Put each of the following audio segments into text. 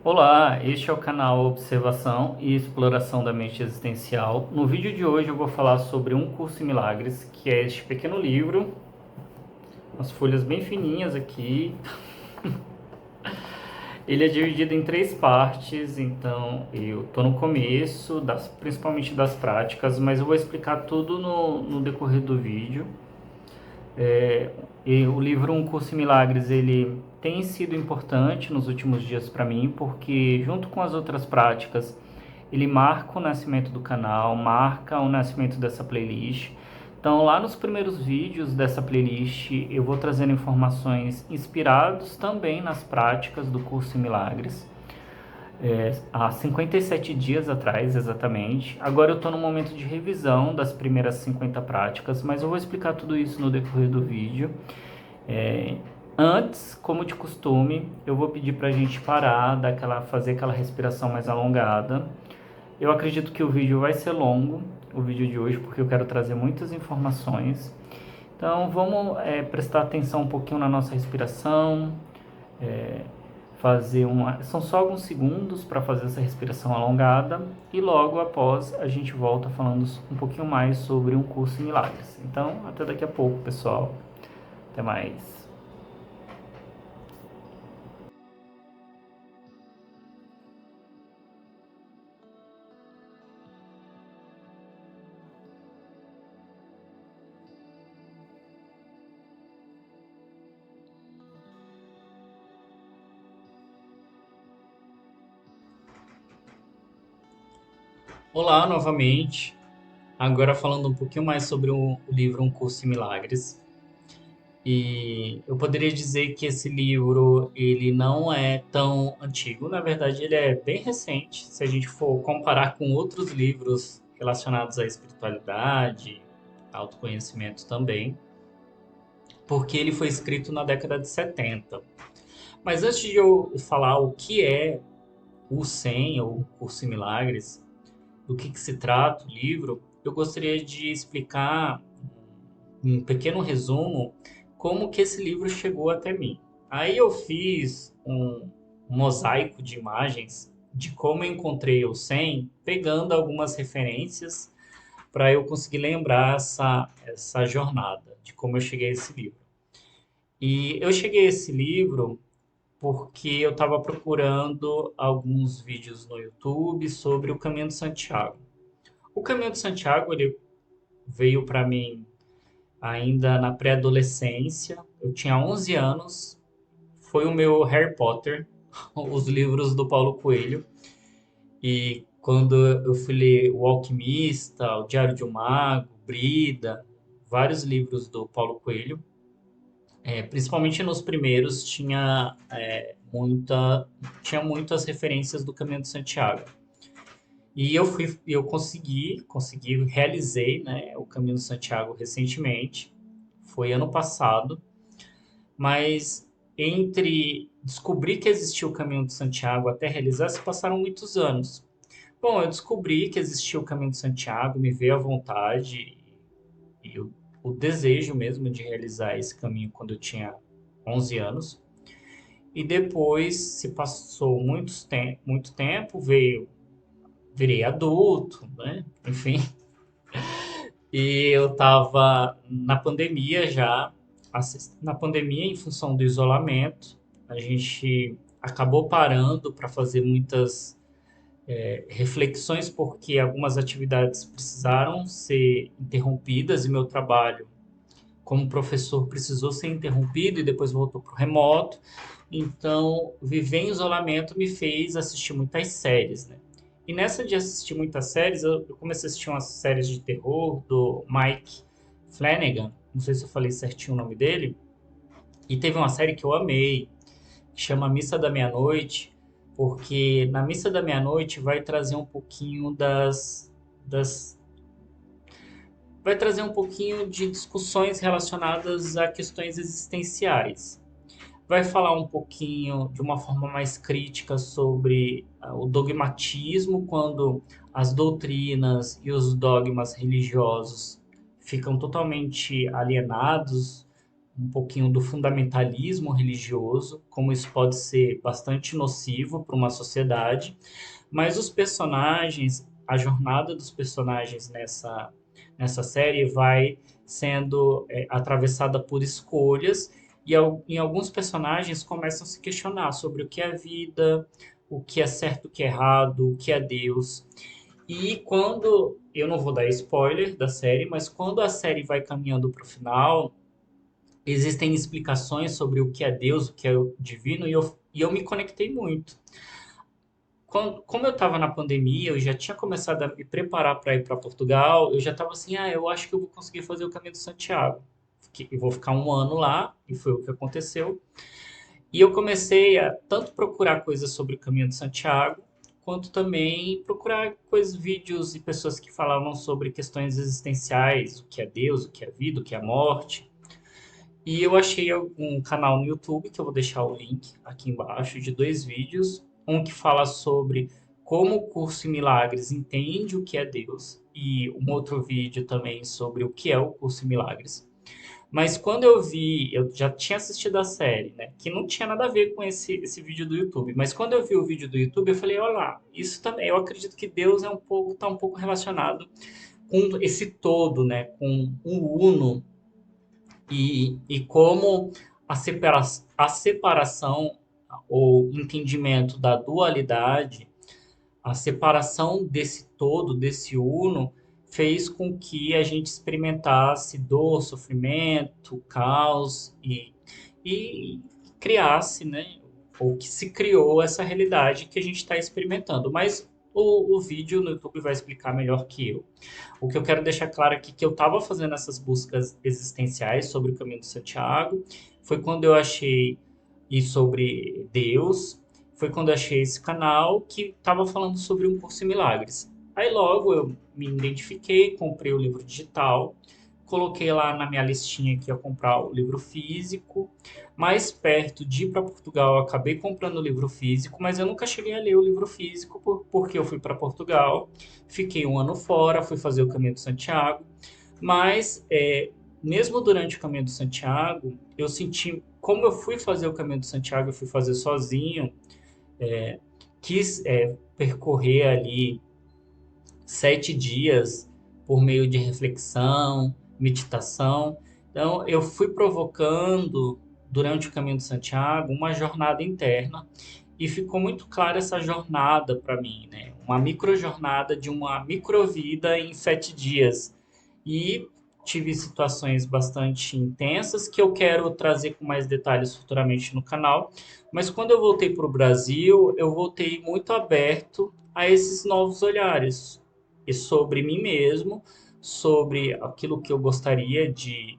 Olá, este é o canal Observação e Exploração da Mente Existencial. No vídeo de hoje eu vou falar sobre Um Curso em Milagres, que é este pequeno livro, umas folhas bem fininhas aqui. Ele é dividido em três partes, então eu estou no começo, principalmente das práticas, mas eu vou explicar tudo no decorrer do vídeo. E o livro Um Curso em Milagres, ele tem sido importante nos últimos dias para mim, porque junto com as outras práticas, ele marca o nascimento do canal, marca o nascimento dessa playlist. Então, lá nos primeiros vídeos dessa playlist, eu vou trazendo informações inspirados também nas práticas do Curso em Milagres. Há 57 dias atrás, exatamente. Agora eu estou no momento de revisão das primeiras 50 práticas, mas eu vou explicar tudo isso no decorrer do vídeo. Antes, como de costume, eu vou pedir para a gente parar, fazer aquela respiração mais alongada. Eu acredito que o vídeo vai ser longo, o vídeo de hoje, porque eu quero trazer muitas informações. Então vamos prestar atenção um pouquinho na nossa respiração, São só alguns segundos para fazer essa respiração alongada e logo após a gente volta falando um pouquinho mais sobre um curso em milagres. Então, até daqui a pouco, pessoal. Até mais. Olá novamente. Agora falando um pouquinho mais sobre o livro Um Curso em Milagres. E eu poderia dizer que esse livro ele não é tão antigo, na verdade ele é bem recente, se a gente for comparar com outros livros relacionados à espiritualidade, autoconhecimento também, porque ele foi escrito na década de 70. Mas antes de eu falar o que é o 100 ou o Curso em Milagres, do que se trata o livro, eu gostaria de explicar um pequeno resumo como que esse livro chegou até mim. Aí eu fiz um mosaico de imagens de como eu encontrei o 100, pegando algumas referências para eu conseguir lembrar essa jornada, de como eu cheguei a esse livro. E eu cheguei a esse livro porque eu estava procurando alguns vídeos no YouTube sobre o Caminho de Santiago. O Caminho de Santiago ele veio para mim ainda na pré-adolescência. Eu tinha 11 anos. Foi o meu Harry Potter, os livros do Paulo Coelho. E quando eu fui ler O Alquimista, O Diário de um Mago, Brida, vários livros do Paulo Coelho, principalmente nos primeiros tinha muitas referências do Caminho de Santiago. E eu realizei, né, o Caminho de Santiago recentemente, foi ano passado, mas entre descobrir que existia o Caminho de Santiago até realizar, se passaram muitos anos. Bom, eu descobri que existia o Caminho de Santiago, me veio a vontade e o desejo mesmo de realizar esse caminho quando eu tinha 11 anos. E depois se passou muito tempo, virei adulto, né? Enfim, e eu estava na pandemia já, na pandemia, em função do isolamento, a gente acabou parando para fazer muitas reflexões, porque algumas atividades precisaram ser interrompidas e meu trabalho como professor precisou ser interrompido e depois voltou para o remoto. Então, viver em isolamento me fez assistir muitas séries, né? E nessa de assistir muitas séries, eu comecei a assistir umas séries de terror do Mike Flanagan, não sei se eu falei certinho o nome dele, e teve uma série que eu amei, que chama Missa da Meia-Noite, porque na Missa da Meia-Noite vai trazer um pouquinho das vai trazer um pouquinho de discussões relacionadas a questões existenciais. Vai falar um pouquinho de uma forma mais crítica sobre o dogmatismo, quando as doutrinas e os dogmas religiosos ficam totalmente alienados um pouquinho do fundamentalismo religioso, como isso pode ser bastante nocivo para uma sociedade, mas os personagens, a jornada dos personagens nessa série vai sendo atravessada por escolhas, e em alguns personagens começam a se questionar sobre o que é a vida, o que é certo, o que é errado, o que é Deus. E quando, eu não vou dar spoiler da série, mas quando a série vai caminhando para o final, existem explicações sobre o que é Deus, o que é o divino, e eu me conectei muito. Como eu estava na pandemia, eu já tinha começado a me preparar para ir para Portugal, eu já estava assim, eu acho que eu vou conseguir fazer o Caminho de Santiago. Eu vou ficar um ano lá, e foi o que aconteceu. E eu comecei a tanto procurar coisas sobre o Caminho de Santiago, quanto também procurar coisas, vídeos e pessoas que falavam sobre questões existenciais, o que é Deus, o que é vida, o que é morte. E eu achei um canal no YouTube, que eu vou deixar o link aqui embaixo, de dois vídeos. Um que fala sobre como o Curso em Milagres entende o que é Deus, e um outro vídeo também sobre o que é o Curso em Milagres. Mas quando eu vi, eu já tinha assistido a série, né? Que não tinha nada a ver com esse vídeo do YouTube. Mas quando eu vi o vídeo do YouTube, eu falei, olha lá, isso também, eu acredito que Deus tá um pouco relacionado com esse todo, né? Com o uno e como a separação ou entendimento da dualidade, a separação desse todo, desse uno, fez com que a gente experimentasse dor, sofrimento, caos e criasse, né? Ou que se criou essa realidade que a gente está experimentando. Mas o vídeo no YouTube vai explicar melhor que eu. O que eu quero deixar claro aqui é que eu estava fazendo essas buscas existenciais sobre o caminho de Santiago. Foi quando eu achei e sobre Deus. Foi quando eu achei esse canal que estava falando sobre um curso em milagres. Aí logo eu me identifiquei, comprei o livro digital, coloquei lá na minha listinha que ia comprar o livro físico. Mais perto de ir para Portugal, eu acabei comprando o livro físico, mas eu nunca cheguei a ler o livro físico porque eu fui para Portugal, fiquei um ano fora, fui fazer o Caminho de Santiago, mas mesmo durante o Caminho de Santiago, eu senti, como eu fui fazer o Caminho de Santiago, eu fui fazer sozinho, quis percorrer ali 7 dias por meio de reflexão, meditação. Então, eu fui provocando durante o Caminho de Santiago uma jornada interna e ficou muito clara essa jornada para mim, né? Uma microjornada de uma microvida em 7 dias. E tive situações bastante intensas que eu quero trazer com mais detalhes futuramente no canal. Mas quando eu voltei para o Brasil, eu voltei muito aberto a esses novos olhares e sobre mim mesmo, sobre aquilo que eu gostaria de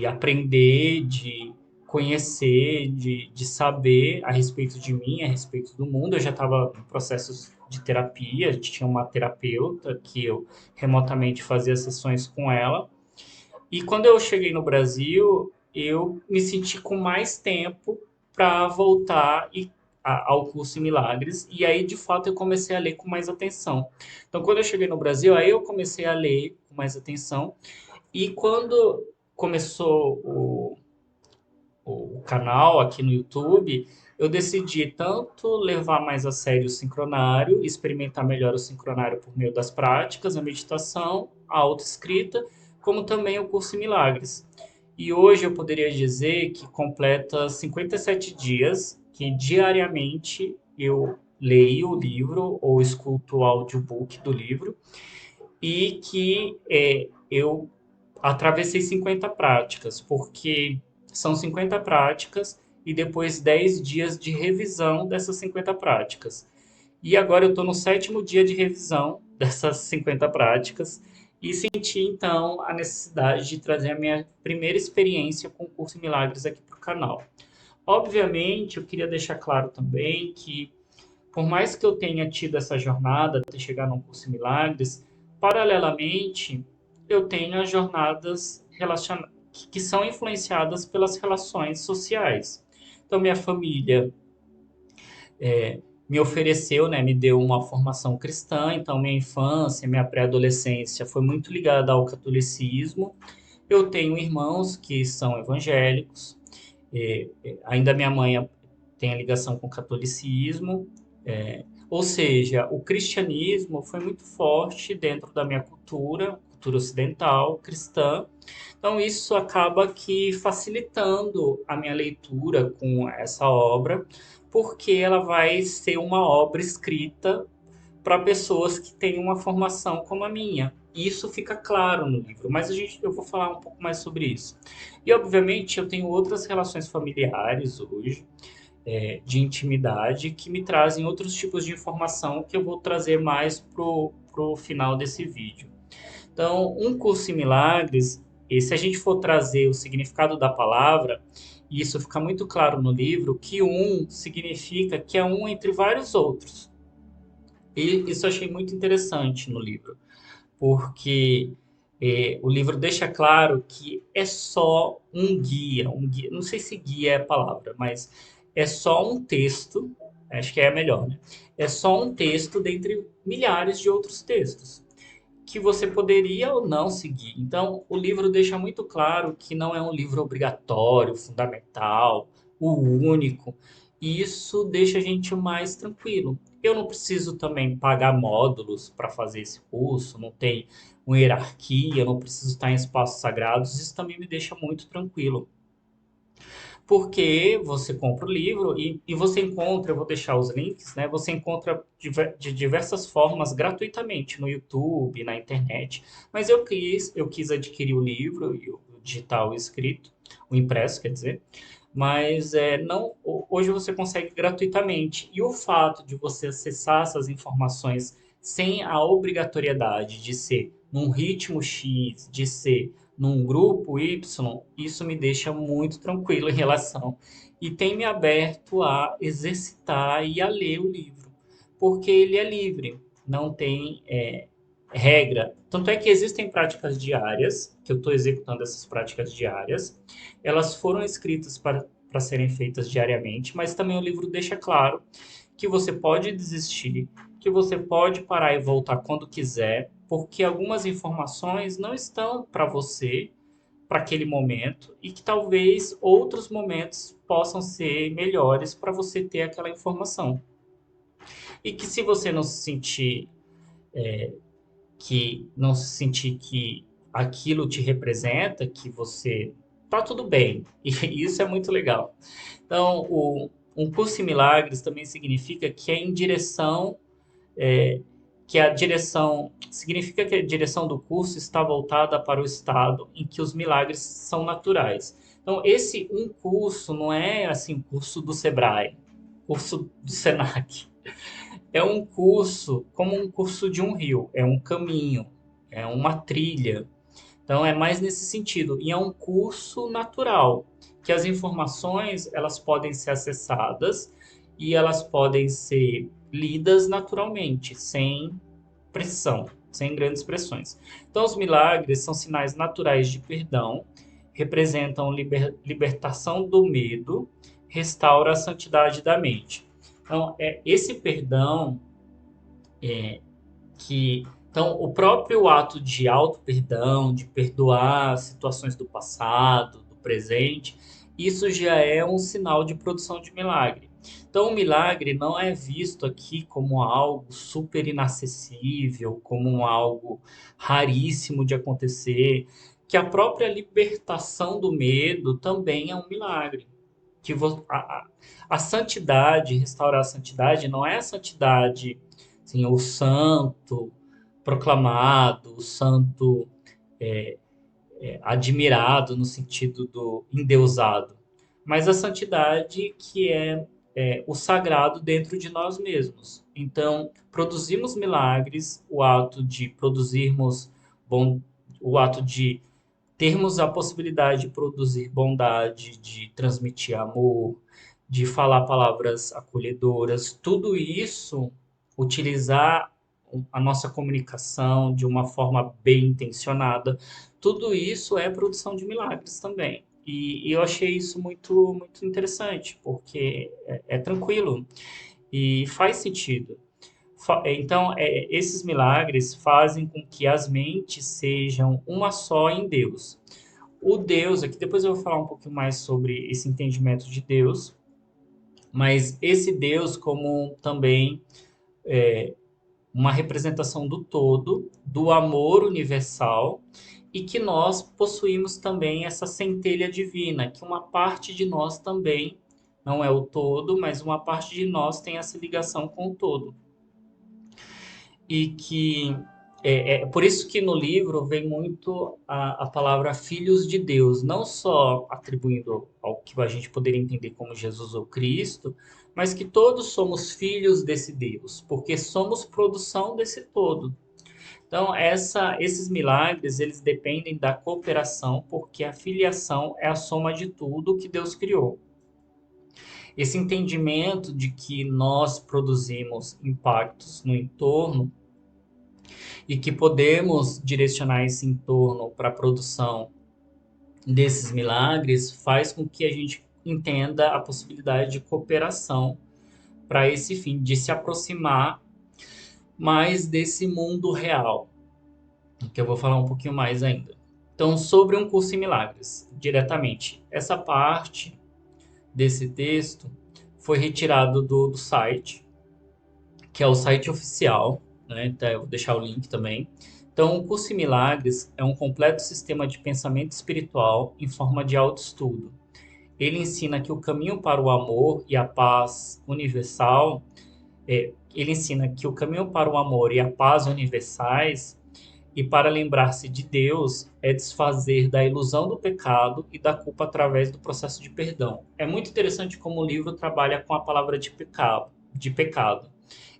aprender, de conhecer, de saber a respeito de mim, a respeito do mundo. Eu já estava em processos de terapia, a gente tinha uma terapeuta que eu remotamente fazia sessões com ela. E quando eu cheguei no Brasil, eu me senti com mais tempo para voltar ao curso em Milagres. E aí, de fato, eu comecei a ler com mais atenção. Então, quando eu cheguei no Brasil, aí eu comecei a ler com mais atenção. E quando começou o canal aqui no YouTube, eu decidi tanto levar mais a sério o sincronário, experimentar melhor o sincronário por meio das práticas, a meditação, a autoescrita, como também o curso em Milagres. E hoje eu poderia dizer que completa 57 dias, que diariamente eu leio o livro ou escuto o audiobook do livro e que eu atravessei 50 práticas, porque são 50 práticas e depois 10 dias de revisão dessas 50 práticas. E agora eu estou no sétimo dia de revisão dessas 50 práticas e senti então a necessidade de trazer a minha primeira experiência com o curso em Milagres aqui para o canal. Obviamente, eu queria deixar claro também que, por mais que eu tenha tido essa jornada até chegar num curso em Milagres, paralelamente eu tenho as jornadas que são influenciadas pelas relações sociais. Então, minha família me ofereceu, né, me deu uma formação cristã, então minha infância, minha pré-adolescência foi muito ligada ao catolicismo. Eu tenho irmãos que são evangélicos, ainda minha mãe tem a ligação com o catolicismo, ou seja, o cristianismo foi muito forte dentro da minha cultura ocidental, cristã. Então isso acaba que facilitando a minha leitura com essa obra, porque ela vai ser uma obra escrita para pessoas que têm uma formação como a minha. E isso fica claro no livro, mas eu vou falar um pouco mais sobre isso. E, obviamente, eu tenho outras relações familiares hoje, de intimidade, que me trazem outros tipos de informação que eu vou trazer mais pro final desse vídeo. Então, um curso em milagres, e se a gente for trazer o significado da palavra, e isso fica muito claro no livro, que um significa que é um entre vários outros. E isso eu achei muito interessante no livro, porque o livro deixa claro que é só um guia, não sei se guia é a palavra, mas é só um texto, acho que é melhor, né? É só um texto dentre milhares de outros textos que você poderia ou não seguir. Então, o livro deixa muito claro que não é um livro obrigatório, fundamental, o único. E isso deixa a gente mais tranquilo. Eu não preciso também pagar módulos para fazer esse curso, não tem uma hierarquia, eu não preciso estar em espaços sagrados. Isso também me deixa muito tranquilo, porque você compra o livro e você encontra, eu vou deixar os links, né? Você encontra de diversas formas gratuitamente no YouTube, na internet. Mas eu quis adquirir o livro, o digital e o escrito, o impresso, quer dizer. Mas não, hoje você consegue gratuitamente. E o fato de você acessar essas informações sem a obrigatoriedade de ser num ritmo X, de ser num grupo Y, isso me deixa muito tranquilo em relação. E tem me aberto a exercitar e a ler o livro, porque ele é livre, não tem regra. Tanto é que existem práticas diárias, que eu estou executando essas práticas diárias, elas foram escritas para serem feitas diariamente, mas também o livro deixa claro que você pode desistir, que você pode parar e voltar quando quiser, porque algumas informações não estão para você para aquele momento e que talvez outros momentos possam ser melhores para você ter aquela informação. E que se você não se sentir que aquilo te representa, que você tá tudo bem. E isso é muito legal. Então, um curso em milagres também significa que é em direção que a direção significa que a direção do curso está voltada para o estado em que os milagres são naturais. Então, esse um curso não é assim um curso do Sebrae, curso do Senac. É um curso como um curso de um rio, é um caminho, é uma trilha. Então, é mais nesse sentido. E é um curso natural, que as informações elas podem ser acessadas e elas podem ser lidas naturalmente, sem pressão, sem grandes pressões. Então, os milagres são sinais naturais de perdão, representam libertação do medo, restaura a santidade da mente. Então, é esse perdão que então o próprio ato de auto-perdão, de perdoar situações do passado, do presente, isso já é um sinal de produção de milagre. Então o milagre não é visto aqui como algo super inacessível, como algo raríssimo de acontecer, que a própria libertação do medo também é um milagre. Que a santidade, restaurar a santidade, não é a santidade assim, o santo proclamado, o santo admirado no sentido do endeusado, mas a santidade que é o sagrado dentro de nós mesmos. Então, produzimos milagres, o ato de produzirmos bom, o ato de termos a possibilidade de produzir bondade, de transmitir amor, de falar palavras acolhedoras, tudo isso, utilizar a nossa comunicação de uma forma bem intencionada, tudo isso é produção de milagres também. E eu achei isso muito, muito interessante, porque é tranquilo e faz sentido. Então, esses milagres fazem com que as mentes sejam uma só em Deus. o Deus, aqui depois eu vou falar um pouquinho mais sobre esse entendimento de Deus, mas esse Deus como também uma representação do todo, do amor universal, e que nós possuímos também essa centelha divina, que uma parte de nós também, não é o todo, mas uma parte de nós tem essa ligação com o todo. E que é por isso que no livro vem muito a palavra filhos de Deus, não só atribuindo ao que a gente poderia entender como Jesus ou Cristo, mas que todos somos filhos desse Deus, porque somos produção desse todo. Então, esses milagres, eles dependem da cooperação, porque a filiação é a soma de tudo que Deus criou. Esse entendimento de que nós produzimos impactos no entorno e que podemos direcionar esse entorno para a produção desses milagres faz com que a gente entenda a possibilidade de cooperação para esse fim, de se aproximar mais desse mundo real, que eu vou falar um pouquinho mais ainda. Então, sobre um curso em milagres, diretamente, essa parte desse texto foi retirado do site, que é o site oficial, né? Então, eu vou deixar o link também. Então, o curso em milagres é um completo sistema de pensamento espiritual em forma de autoestudo. Ele ensina que o caminho para o amor e a paz universal, ele ensina que o caminho para o amor e a paz universais e para lembrar-se de Deus é desfazer da ilusão do pecado e da culpa através do processo de perdão. É muito interessante como o livro trabalha com a palavra de pecado.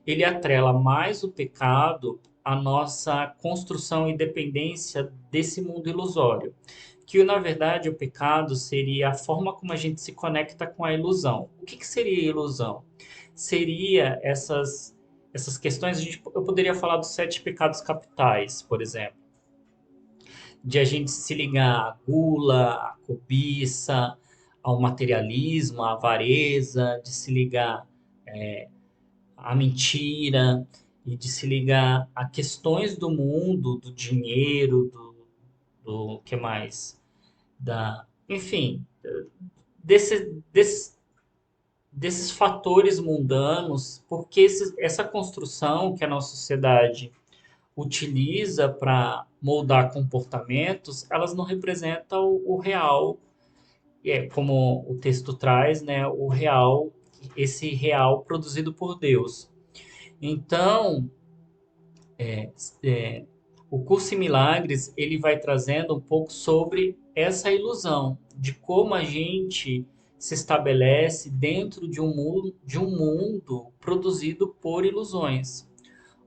Ele atrela mais o pecado à nossa construção e dependência desse mundo ilusório. Que, na verdade, o pecado seria a forma como a gente se conecta com a ilusão. O que seria ilusão? Seria essas questões, eu poderia falar dos 7 pecados capitais, por exemplo, de a gente se ligar à gula, à cobiça, ao materialismo, à avareza, de se ligar à mentira e de se ligar a questões do mundo, do dinheiro, do que mais? Enfim, desses fatores mundanos, porque essa construção que a nossa sociedade utiliza para moldar comportamentos, elas não representam o real, como o texto traz, né, o real, esse real produzido por Deus. Então, é, o curso em Milagres ele vai trazendo um pouco sobre essa ilusão de como a gente se estabelece dentro de um mundo produzido por ilusões.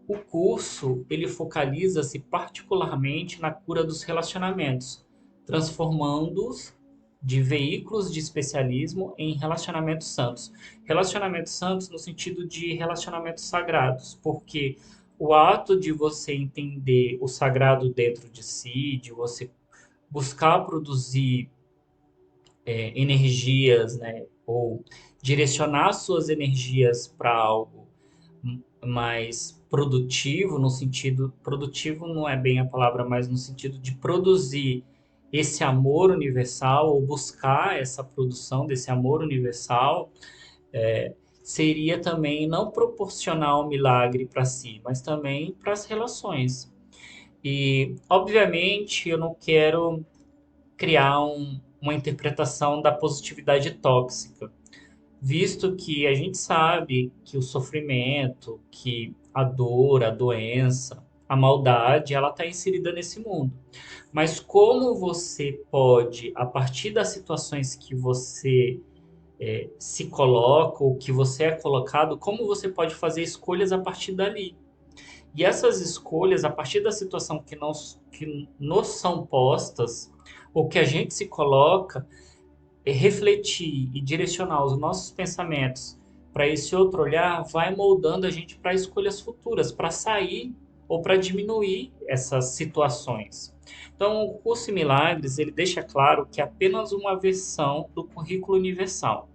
O curso ele focaliza-se particularmente na cura dos relacionamentos, transformando-os de veículos de especialismo em relacionamentos santos. Relacionamentos santos no sentido de relacionamentos sagrados, porque o ato de você entender o sagrado dentro de si, de você buscar produzir energias, né, ou direcionar suas energias para algo mais produtivo, no sentido, produtivo não é bem a palavra, mas no sentido de produzir esse amor universal, ou buscar essa produção desse amor universal, seria também não proporcionar um milagre para si, mas também para as relações. E, obviamente, eu não quero criar uma interpretação da positividade tóxica, visto que a gente sabe que o sofrimento, que a dor, a doença, a maldade, ela está inserida nesse mundo. Mas como você pode, a partir das situações que você se coloca, ou que você é colocado, como você pode fazer escolhas a partir dali? E essas escolhas, a partir da situação que nos são postas, ou que a gente se coloca, refletir e direcionar os nossos pensamentos para esse outro olhar, vai moldando a gente para escolhas futuras, para sair ou para diminuir essas situações. Então, o curso em Milagres, ele deixa claro que é apenas uma versão do currículo universal.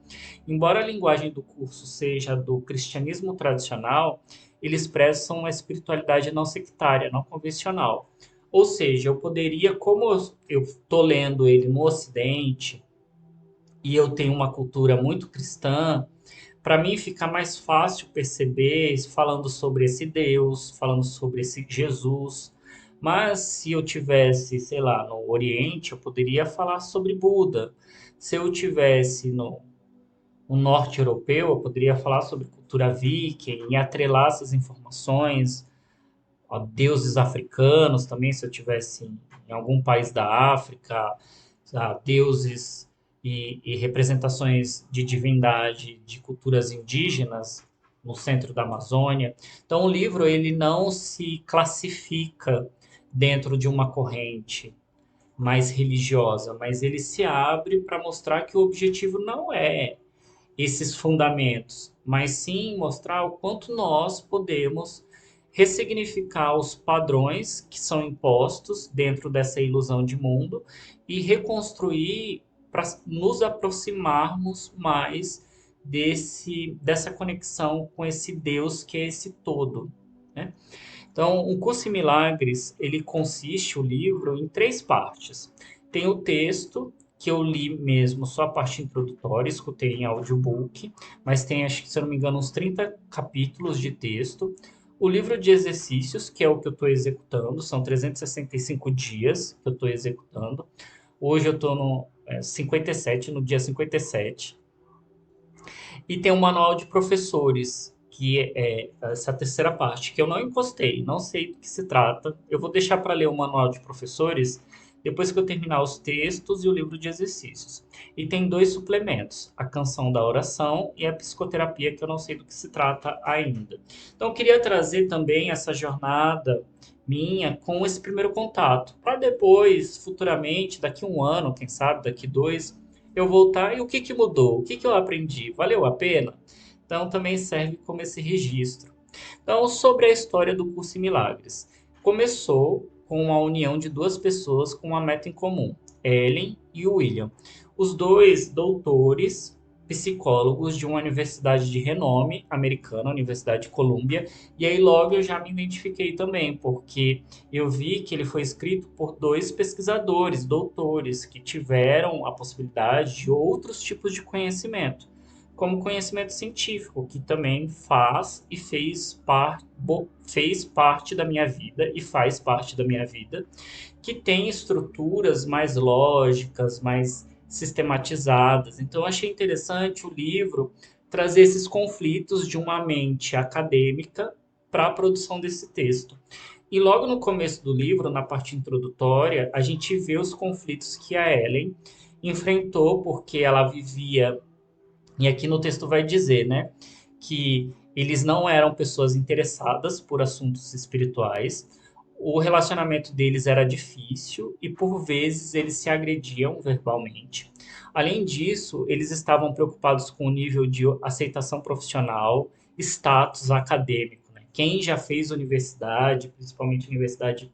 Embora a linguagem do curso seja do cristianismo tradicional, eles expressam uma espiritualidade não sectária, não convencional. Ou seja, eu poderia, como eu estou lendo ele no Ocidente e eu tenho uma cultura muito cristã, para mim fica mais fácil perceber falando sobre esse Deus, falando sobre esse Jesus. Mas se eu tivesse, sei lá, no Oriente, eu poderia falar sobre Buda. Se eu tivesse no norte europeu, eu poderia falar sobre cultura viking e atrelar essas informações a deuses africanos também, se eu tivesse em algum país da África, a deuses e representações de divindade de culturas indígenas no centro da Amazônia. Então, o livro ele não se classifica dentro de uma corrente mais religiosa, mas ele se abre para mostrar que o objetivo não é esses fundamentos, mas sim mostrar o quanto nós podemos ressignificar os padrões que são impostos dentro dessa ilusão de mundo e reconstruir para nos aproximarmos mais dessa conexão com esse Deus que é esse todo, né? Então, o Curso em Milagres, ele consiste, o livro, em três partes. Tem o texto, que eu li mesmo só a parte introdutória, escutei em audiobook, mas tem, acho que, se eu não me engano, uns 30 capítulos de texto. O livro de exercícios, que é o que eu estou executando, são 365 dias que eu estou executando. Hoje eu estou no 57, no dia 57. E tem um manual de professores, que é essa terceira parte, que eu não encostei, não sei do que se trata. Eu vou deixar para ler o manual de professores depois que eu terminar os textos e o livro de exercícios. E tem dois suplementos, a canção da oração e a psicoterapia, que eu não sei do que se trata ainda. Então, eu queria trazer também essa jornada minha com esse primeiro contato, para depois, futuramente, daqui um ano, quem sabe, daqui dois, eu voltar e o que que mudou? O que que eu aprendi? Valeu a pena? Então também serve como esse registro. Então, sobre a história do Curso em Milagres. Começou com a união de duas pessoas com uma meta em comum, Ellen e William. Os dois doutores, psicólogos de uma universidade de renome americana, a Universidade de Columbia, e aí logo eu já me identifiquei também, porque eu vi que ele foi escrito por dois pesquisadores, doutores, que tiveram a possibilidade de outros tipos de conhecimento, como conhecimento científico, que também faz e fez parte da minha vida e faz parte da minha vida, que tem estruturas mais lógicas, mais sistematizadas. Então, eu achei interessante o livro trazer esses conflitos de uma mente acadêmica para a produção desse texto. E logo no começo do livro, na parte introdutória, a gente vê os conflitos que a Ellen enfrentou porque ela vivia, e aqui no texto vai dizer, né, que eles não eram pessoas interessadas por assuntos espirituais, o relacionamento deles era difícil e por vezes eles se agrediam verbalmente. Além disso, eles estavam preocupados com o nível de aceitação profissional, status acadêmico, né? Quem já fez universidade, principalmente universidade,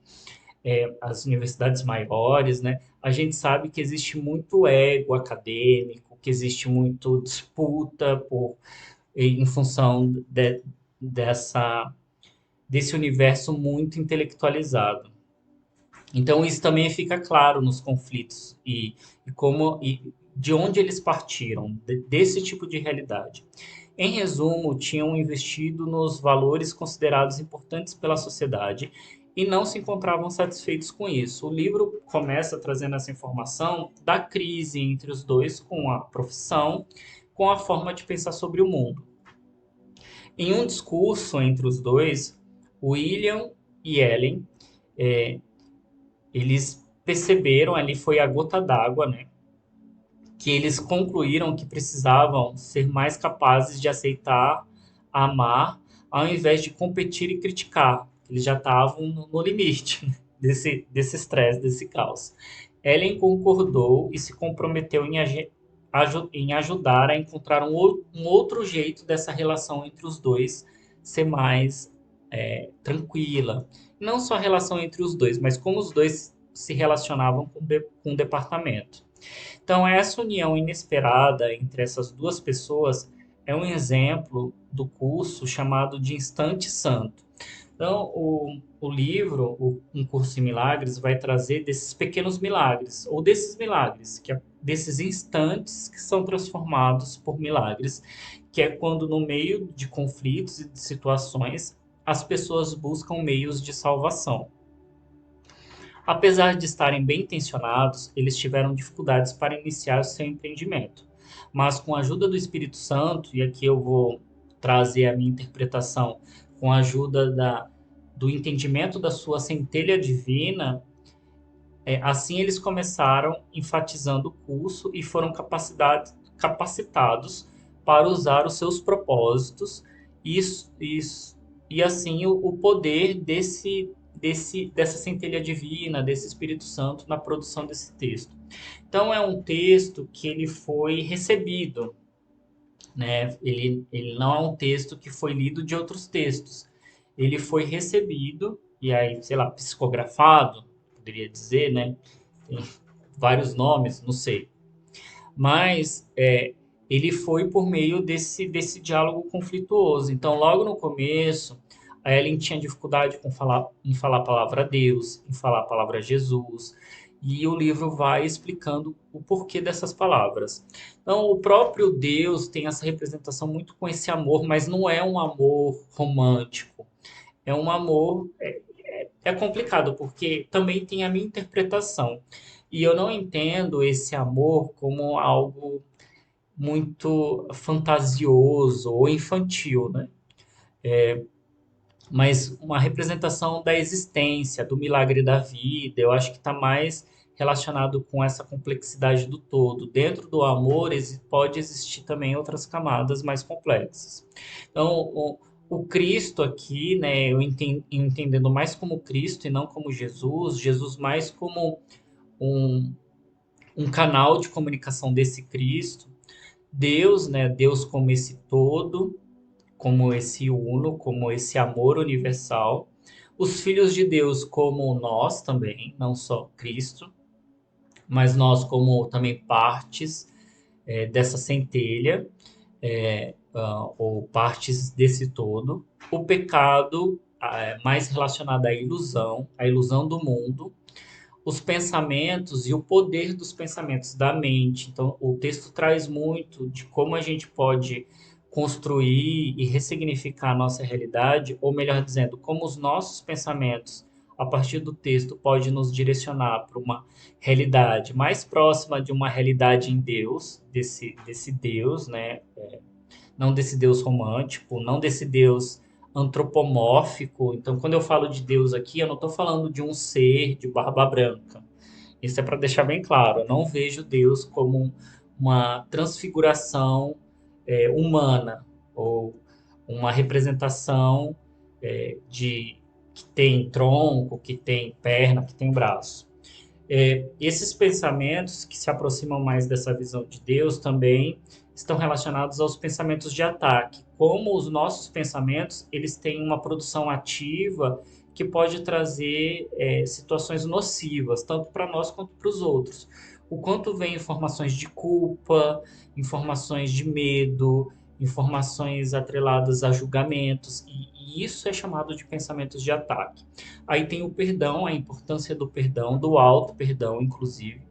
as universidades maiores, né? A gente sabe que existe muito ego acadêmico, que existe muito disputa em função dessa desse universo muito intelectualizado. Então isso também fica claro nos conflitos e de onde eles partiram desse tipo de realidade. Em resumo, tinham investido nos valores considerados importantes pela sociedade e não se encontravam satisfeitos com isso. O livro começa trazendo essa informação da crise entre os dois com a profissão, com a forma de pensar sobre o mundo. Em um discurso entre os dois, William e Ellen, é, eles perceberam, ali foi a gota d'água, né? Que eles concluíram que precisavam ser mais capazes de aceitar, amar, ao invés de competir e criticar. Eles já estavam no limite desse estresse, desse caos. Ellen concordou e se comprometeu em ajudar a encontrar um outro jeito dessa relação entre os dois ser mais tranquila. Não só a relação entre os dois, mas como os dois se relacionavam com o departamento. Então, essa união inesperada entre essas duas pessoas é um exemplo do curso chamado de Instante Santo. Então, o livro, Um Curso em Milagres, vai trazer desses pequenos milagres, ou desses milagres, desses instantes que são transformados por milagres, que é quando, no meio de conflitos e de situações, as pessoas buscam meios de salvação. Apesar de estarem bem intencionados, eles tiveram dificuldades para iniciar o seu empreendimento. Mas com a ajuda do Espírito Santo, e aqui eu vou trazer a minha interpretação, com a ajuda do entendimento da sua centelha divina, assim eles começaram enfatizando o curso e foram capacitados para usar os seus propósitos e, e assim o poder dessa centelha divina, desse Espírito Santo na produção desse texto. Então é um texto que ele foi recebido, né? Ele não é um texto que foi lido de outros textos. Ele foi recebido e aí, sei lá, psicografado, poderia dizer, né? Tem vários nomes, não sei. Mas ele foi por meio desse diálogo conflituoso. Então, logo no começo, a Ellen tinha dificuldade em falar a palavra Deus, em falar a palavra Jesus, e o livro vai explicando o porquê dessas palavras. Então, o próprio Deus tem essa representação muito com esse amor, mas não é um amor romântico. É um amor. É complicado, porque também tem a minha interpretação. E eu não entendo esse amor como algo muito fantasioso ou infantil, né? Mas uma representação da existência, do milagre da vida, eu acho que está mais relacionado com essa complexidade do todo. Dentro do amor pode existir também outras camadas mais complexas. Então, o Cristo aqui, né, eu entendendo mais como Cristo e não como Jesus, Jesus mais como um, um canal de comunicação desse Cristo, Deus, né, Deus como esse todo, como esse uno, como esse amor universal, os filhos de Deus como nós também, não só Cristo, mas nós como também partes dessa centelha, ou partes desse todo. O pecado mais relacionado à ilusão do mundo, os pensamentos e o poder dos pensamentos da mente. Então, o texto traz muito de como a gente pode construir e ressignificar a nossa realidade, ou melhor dizendo, como os nossos pensamentos, a partir do texto, pode nos direcionar para uma realidade mais próxima de uma realidade em Deus, desse Deus, né? Não desse Deus romântico, não desse Deus antropomórfico. Então, quando eu falo de Deus aqui, eu não estou falando de um ser de barba branca. Isso é para deixar bem claro. Eu não vejo Deus como uma transfiguração humana ou uma representação de que tem tronco, que tem perna, que tem braço. Esses pensamentos que se aproximam mais dessa visão de Deus também estão relacionados aos pensamentos de ataque. Como os nossos pensamentos, eles têm uma produção ativa que pode trazer situações nocivas, tanto para nós quanto para os outros. O quanto vem informações de culpa, informações de medo, informações atreladas a julgamentos, e isso é chamado de pensamentos de ataque. Aí tem o perdão, a importância do perdão, do auto-perdão, inclusive,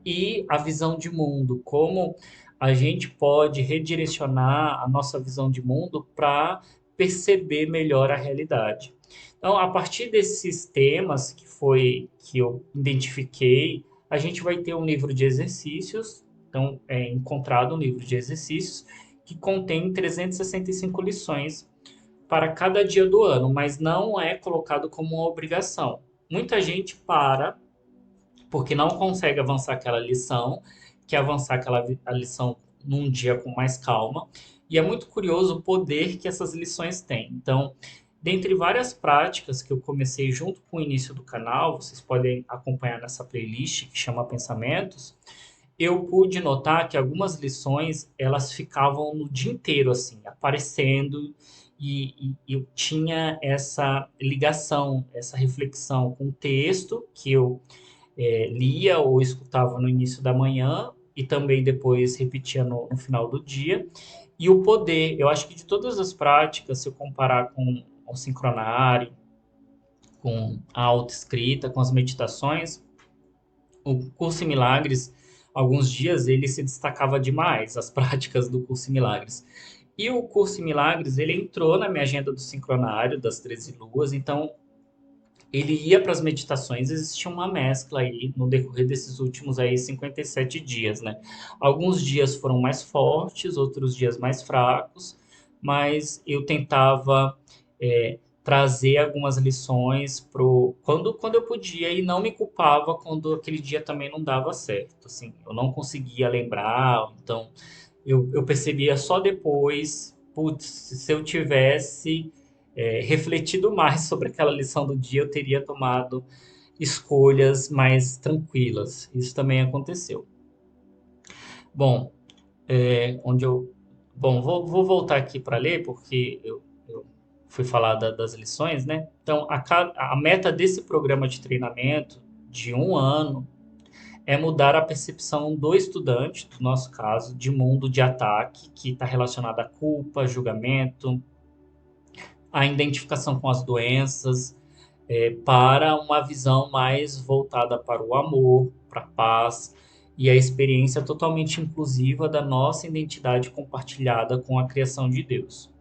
e a visão de mundo, como a gente pode redirecionar a nossa visão de mundo para perceber melhor a realidade. Então, a partir desses temas que eu identifiquei, a gente vai ter um livro de exercícios. Então, é encontrado um livro de exercícios que contém 365 lições para cada dia do ano, mas não é colocado como uma obrigação. Muita gente para porque não consegue avançar aquela lição, quer avançar a lição num dia com mais calma. E é muito curioso o poder que essas lições têm. Então, dentre várias práticas que eu comecei junto com o início do canal, vocês podem acompanhar nessa playlist que chama Pensamentos, eu pude notar que algumas lições elas ficavam no dia inteiro assim, aparecendo e eu tinha essa ligação, essa reflexão com o texto que eu lia ou escutava no início da manhã e também depois repetia no final do dia. E o poder, eu acho que de todas as práticas, se eu comparar com o sincronário, com a autoescrita, com as meditações. O Curso em Milagres, alguns dias ele se destacava demais, as práticas do Curso em Milagres. E o Curso em Milagres, ele entrou na minha agenda do sincronário, das 13 luas, então ele ia para as meditações, existia uma mescla aí no decorrer desses últimos aí 57 dias, né? Alguns dias foram mais fortes, outros dias mais fracos, mas eu tentava trazer algumas lições quando eu podia e não me culpava quando aquele dia também não dava certo, assim, eu não conseguia lembrar, então eu percebia só depois, putz, se eu tivesse refletido mais sobre aquela lição do dia, eu teria tomado escolhas mais tranquilas. Isso também aconteceu. Bom, onde eu. Bom, vou voltar aqui para ler, porque eu fui falar das lições, né? Então, a meta desse programa de treinamento de um ano é mudar a percepção do estudante, no nosso caso, de mundo de ataque, que está relacionado à culpa, julgamento, a identificação com as doenças, para uma visão mais voltada para o amor, para a paz e a experiência totalmente inclusiva da nossa identidade compartilhada com a criação de Deus.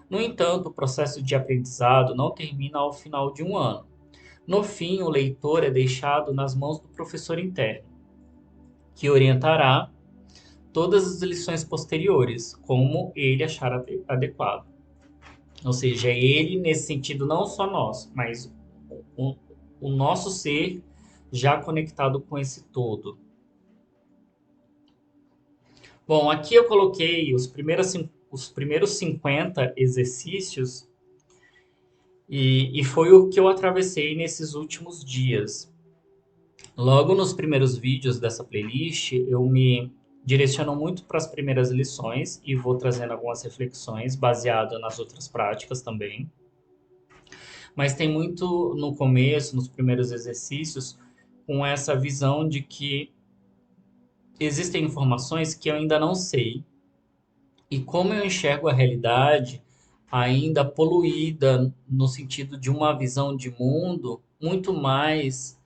No entanto, o processo de aprendizado não termina ao final de um ano. No fim, o leitor é deixado nas mãos do professor interno, que orientará todas as lições posteriores, como ele achar adequado. Ou seja, é ele nesse sentido, não só nós, mas o, o nosso ser já conectado com esse todo. Bom, aqui eu coloquei os primeiros 50 exercícios e foi o que eu atravessei nesses últimos dias. Logo nos primeiros vídeos dessa playlist, eu me direciono muito para as primeiras lições e vou trazendo algumas reflexões baseadas nas outras práticas também. Mas tem muito no começo, nos primeiros exercícios, com essa visão de que existem informações que eu ainda não sei e como eu enxergo a realidade ainda poluída no sentido de uma visão de mundo muito mais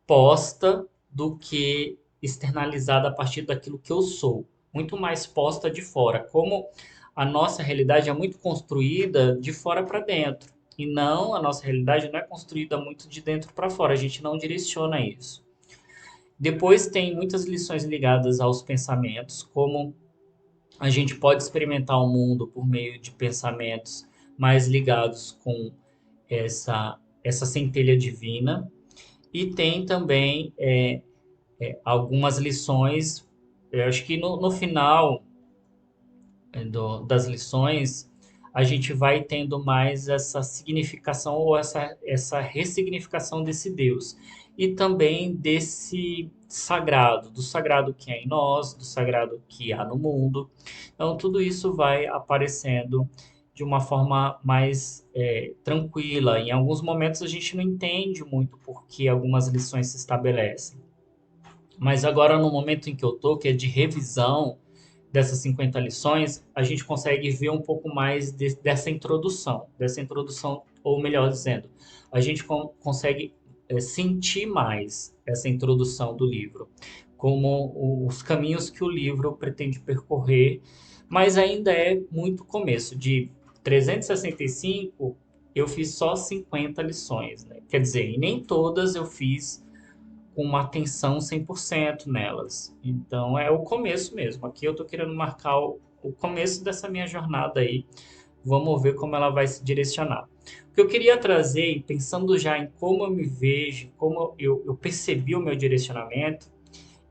posta do que externalizada a partir daquilo que eu sou, muito mais posta de fora, como a nossa realidade é muito construída de fora para dentro. E não, a nossa realidade não é construída muito de dentro para fora, a gente não direciona isso. Depois tem muitas lições ligadas aos pensamentos, como a gente pode experimentar o mundo por meio de pensamentos mais ligados com essa centelha divina. E tem também algumas lições, eu acho que no final das lições, a gente vai tendo mais essa significação ou essa ressignificação desse Deus. E também desse sagrado, do sagrado que é em nós, do sagrado que há no mundo. Então, tudo isso vai aparecendo de uma forma mais tranquila. Em alguns momentos a gente não entende muito por que algumas lições se estabelecem. Mas agora, no momento em que eu tô, que é de revisão dessas 50 lições, a gente consegue ver um pouco mais dessa introdução, ou melhor dizendo, a gente consegue sentir mais essa introdução do livro, como os caminhos que o livro pretende percorrer, mas ainda é muito começo. De 365, eu fiz só 50 lições, né? Quer dizer, e nem todas eu fiz com uma atenção 100% nelas. Então é o começo mesmo. Aqui eu estou querendo marcar o começo dessa minha jornada aí. Vamos ver como ela vai se direcionar. O que eu queria trazer, pensando já em como eu me vejo, como eu percebi o meu direcionamento,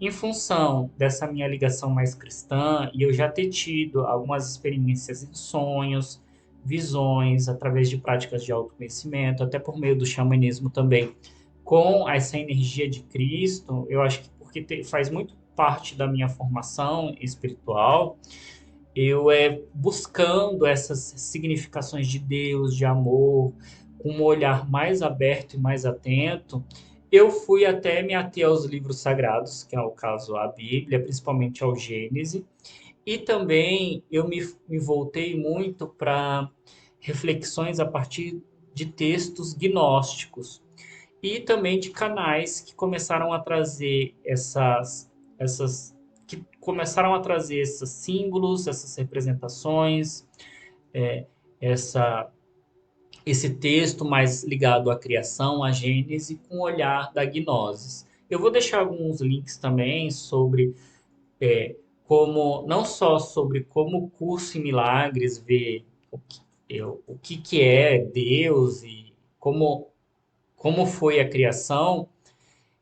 em função dessa minha ligação mais cristã, e eu já ter tido algumas experiências em sonhos, visões, através de práticas de autoconhecimento, até por meio do xamanismo também, com essa energia de Cristo, eu acho que porque faz muito parte da minha formação espiritual, eu buscando essas significações de Deus, de amor, com um olhar mais aberto e mais atento, eu fui até me ater aos livros sagrados, que é o caso a Bíblia, principalmente ao Gênesis, e também eu me voltei muito para reflexões a partir de textos gnósticos, e também de canais que começaram a trazer essas que começaram a trazer esses símbolos, essas representações, essa esse texto mais ligado à criação, à Gênese, com o olhar da Gnosis. Eu vou deixar alguns links também sobre como, não só sobre como o curso em milagres vê o que é Deus e como foi a criação,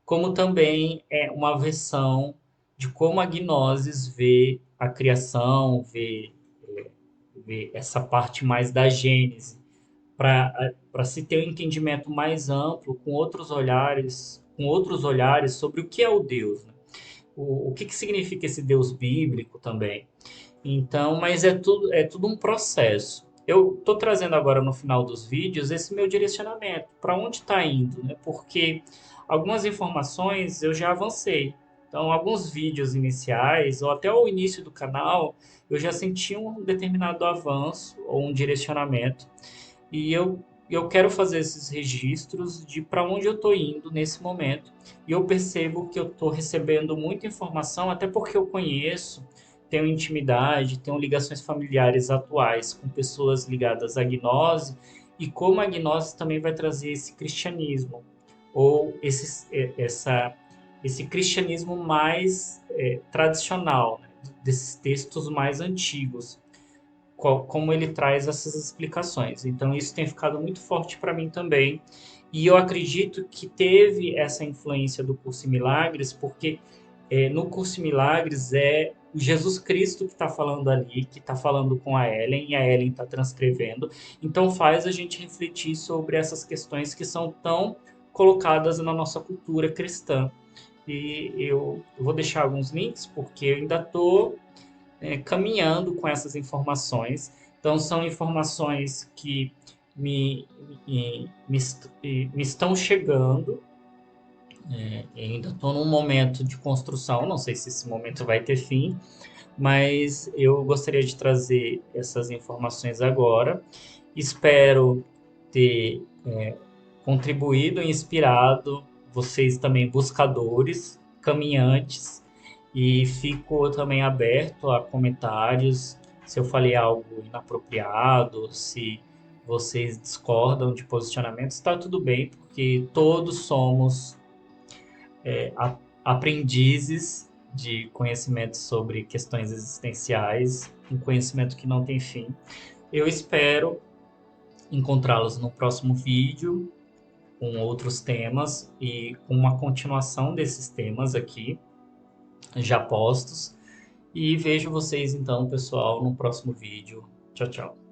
como também é uma versão de como a Gnosis vê a criação, vê essa parte mais da Gênese, para se ter um entendimento mais amplo, com outros olhares sobre o que é o Deus, né? O que significa esse Deus bíblico também. Então, mas é tudo um processo. Eu estou trazendo agora no final dos vídeos esse meu direcionamento, para onde está indo, né? Porque algumas informações eu já avancei. Então, alguns vídeos iniciais, ou até o início do canal, eu já senti um determinado avanço ou um direcionamento. E eu quero fazer esses registros de para onde eu estou indo nesse momento. E eu percebo que eu estou recebendo muita informação, até porque eu conheço, tenho intimidade, tenho ligações familiares atuais com pessoas ligadas à gnose, e como a gnose também vai trazer esse cristianismo, ou esse cristianismo mais tradicional, né, desses textos mais antigos, como ele traz essas explicações. Então, isso tem ficado muito forte para mim também. E eu acredito que teve essa influência do Curso em Milagres, porque no Curso em Milagres é o Jesus Cristo que está falando ali, que está falando com a Ellen, e a Ellen está transcrevendo. Então, faz a gente refletir sobre essas questões que são tão colocadas na nossa cultura cristã. E eu vou deixar alguns links, porque eu ainda estou caminhando com essas informações. Então, são informações que me, me estão chegando. Ainda estou num momento de construção, não sei se esse momento vai ter fim, mas eu gostaria de trazer essas informações agora. Espero ter contribuído e inspirado vocês também, buscadores, caminhantes, e fico também aberto a comentários se eu falei algo inapropriado, se vocês discordam de posicionamentos, está tudo bem, porque todos somos aprendizes de conhecimentos sobre questões existenciais, um conhecimento que não tem fim. Eu espero encontrá-los no próximo vídeo com outros temas e com uma continuação desses temas aqui já postos. E vejo vocês então, pessoal, no próximo vídeo. Tchau, tchau.